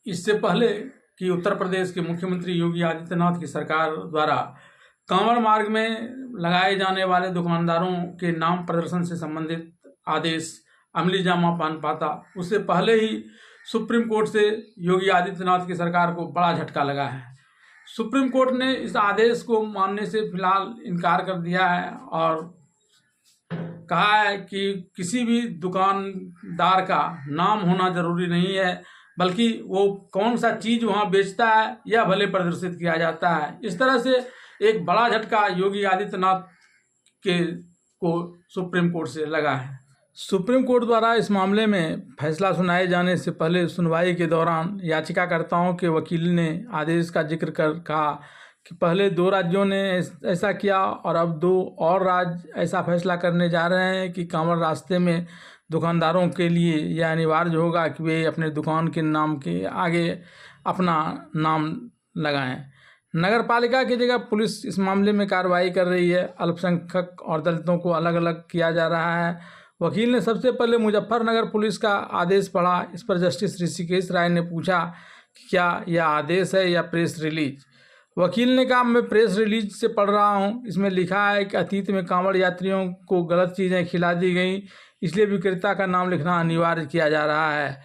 इससे पहले कि उत्तर प्रदेश के मुख्यमंत्री योगी आदित्यनाथ की सरकार द्वारा कांवड़ मार्ग में लगाए जाने वाले दुकानदारों के नाम प्रदर्शन से संबंधित आदेश अमली जामा पान पाता, उससे पहले ही सुप्रीम कोर्ट से योगी आदित्यनाथ की सरकार को बड़ा झटका लगा है। सुप्रीम कोर्ट ने इस आदेश को मानने से फिलहाल इनकार कर दिया है और कहा है कि किसी भी दुकानदार का नाम होना जरूरी नहीं है, बल्कि वो कौन सा चीज़ वहाँ बेचता है यह भले प्रदर्शित किया जाता है। इस तरह से एक बड़ा झटका योगी आदित्यनाथ को सुप्रीम कोर्ट से लगा है। सुप्रीम कोर्ट द्वारा इस मामले में फैसला सुनाए जाने से पहले सुनवाई के दौरान याचिकाकर्ताओं के वकील ने आदेश का जिक्र कर कहा कि पहले 2 राज्यों ने ऐसा किया और अब 2 और राज्य ऐसा फैसला करने जा रहे हैं कि कांवड़ रास्ते में दुकानदारों के लिए यह अनिवार्य होगा कि वे अपने दुकान के नाम के आगे अपना नाम लगाएं। नगर पालिका की जगह पुलिस इस मामले में कार्रवाई कर रही है। अल्पसंख्यक और दलितों को अलग अलग किया जा रहा है। वकील ने सबसे पहले मुजफ्फरनगर पुलिस का आदेश पढ़ा। इस पर जस्टिस ऋषिकेश राय ने पूछा कि क्या यह आदेश है या प्रेस रिलीज। वकील ने कहा, मैं प्रेस रिलीज से पढ़ रहा हूं। इसमें लिखा है कि अतीत में कांवड़ यात्रियों को गलत चीज़ें खिला दी गई, इसलिए विक्रेता का नाम लिखना अनिवार्य किया जा रहा है।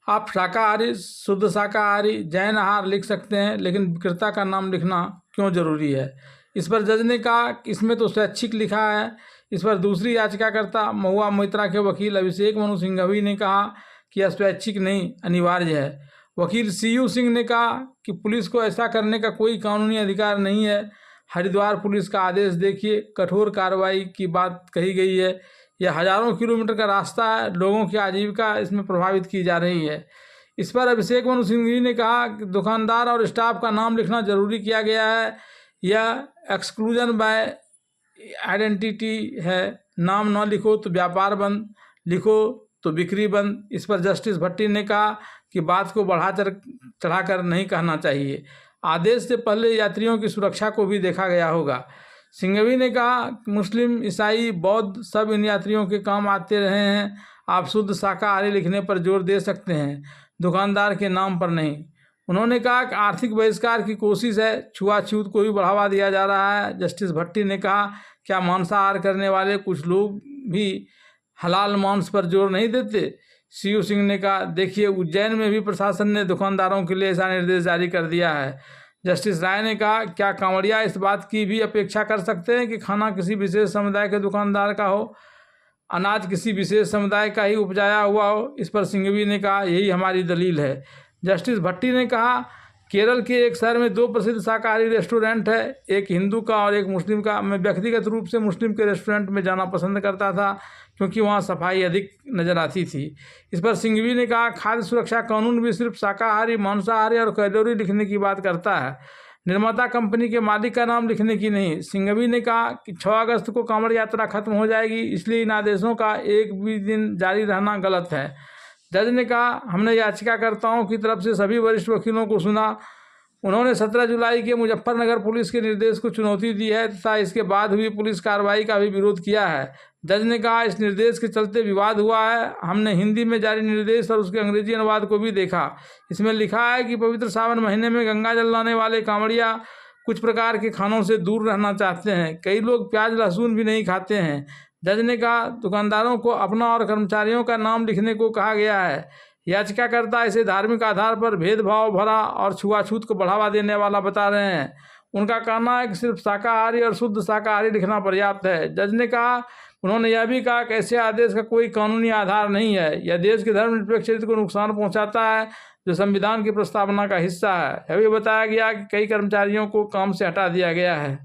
आप शाकाहारी, शुद्ध शाकाहारी, जैन आहार लिख सकते हैं, लेकिन विक्रेता का नाम लिखना क्यों जरूरी है। इस पर जज ने कहा कि इसमें तो स्वैच्छिक लिखा है। इस पर दूसरी याचिकाकर्ता महुआ मोइत्रा के वकील अभिषेक मनु सिंघवी ने कहा कि यह स्वैच्छिक नहीं, अनिवार्य है। वकील सीयू सिंह ने कहा कि पुलिस को ऐसा करने का कोई कानूनी अधिकार नहीं है। हरिद्वार पुलिस का आदेश देखिए, कठोर कार्रवाई की बात कही गई है। यह हजारों किलोमीटर का रास्ता है, लोगों की आजीविका इसमें प्रभावित की जा रही है। इस पर अभिषेक मनु सिंघवी ने कहा कि दुकानदार और स्टाफ का नाम लिखना जरूरी किया गया है। यह एक्सक्लूजन बाय आइडेंटिटी है। नाम न लिखो तो व्यापार बंद, लिखो तो बिक्री बंद। इस पर जस्टिस भट्टी ने कहा कि बात को चढ़ाकर नहीं कहना चाहिए। आदेश से पहले यात्रियों की सुरक्षा को भी देखा गया होगा। सिंघवी ने कहा कि मुस्लिम, ईसाई, बौद्ध सब इन यात्रियों के काम आते रहे हैं। आप शुद्ध शाकाहारी लिखने पर जोर दे सकते हैं, दुकानदार के नाम पर नहीं। उन्होंने कहा कि आर्थिक बहिष्कार की कोशिश है, छुआछूत को भी बढ़ावा दिया जा रहा है। जस्टिस भट्टी ने कहा, क्या मांसाहार करने वाले कुछ लोग भी हलाल मांस पर जोर नहीं देते। सीयू सिंह ने कहा, देखिए उज्जैन में भी प्रशासन ने दुकानदारों के लिए ऐसा निर्देश जारी कर दिया है। जस्टिस राय ने कहा, क्या कांवड़िया इस बात की भी अपेक्षा कर सकते हैं कि खाना किसी विशेष समुदाय के दुकानदार का हो, अनाज किसी विशेष समुदाय का ही उपजाया हुआ हो। इस पर सिंघवी ने कहा, यही हमारी दलील है। जस्टिस भट्टी ने कहा, केरल के एक शहर में 2 प्रसिद्ध शाकाहारी रेस्टोरेंट है, एक हिंदू का और एक मुस्लिम का। मैं व्यक्तिगत रूप से मुस्लिम के रेस्टोरेंट में जाना पसंद करता था, क्योंकि वहाँ सफाई अधिक नज़र आती थी। इस पर सिंघवी ने कहा, खाद्य सुरक्षा कानून भी सिर्फ शाकाहारी, मांसाहारी और कैलोरी लिखने की बात करता है, निर्माता कंपनी के मालिक का नाम लिखने की नहीं। सिंघवी ने कहा कि 6 अगस्त को कांवड़ यात्रा खत्म हो जाएगी, इसलिए इन आदेशों का एक भी दिन जारी रहना गलत है। जज ने कहा, हमने याचिकाकर्ताओं की तरफ से सभी वरिष्ठ वकीलों को सुना। उन्होंने 17 जुलाई के मुजफ्फरनगर पुलिस के निर्देश को चुनौती दी है तथा इसके बाद हुई पुलिस कार्रवाई का भी विरोध किया है। जज ने कहा, इस निर्देश के चलते विवाद हुआ है। हमने हिंदी में जारी निर्देश और उसके अंग्रेजी अनुवाद को भी देखा। इसमें लिखा है कि पवित्र सावन महीने में गंगा जल लाने वाले कांवड़िया कुछ प्रकार के खानों से दूर रहना चाहते हैं। कई लोग प्याज लहसुन भी नहीं खाते हैं। जज ने कहा, दुकानदारों को अपना और कर्मचारियों का नाम लिखने को कहा गया है। याचिकाकर्ता इसे धार्मिक आधार पर भेदभाव भरा और छुआछूत को बढ़ावा देने वाला बता रहे हैं। उनका कहना है कि सिर्फ शाकाहारी और शुद्ध शाकाहारी लिखना पर्याप्त है। जज ने कहा, उन्होंने यह भी कहा कि ऐसे आदेश का कोई कानूनी आधार नहीं है। यह देश के धर्मनिरपेक्ष चरित्र को नुकसान पहुंचाता है, जो संविधान की प्रस्तावना का हिस्सा है। यह भी बताया गया कि कई कर्मचारियों को काम से हटा दिया गया है।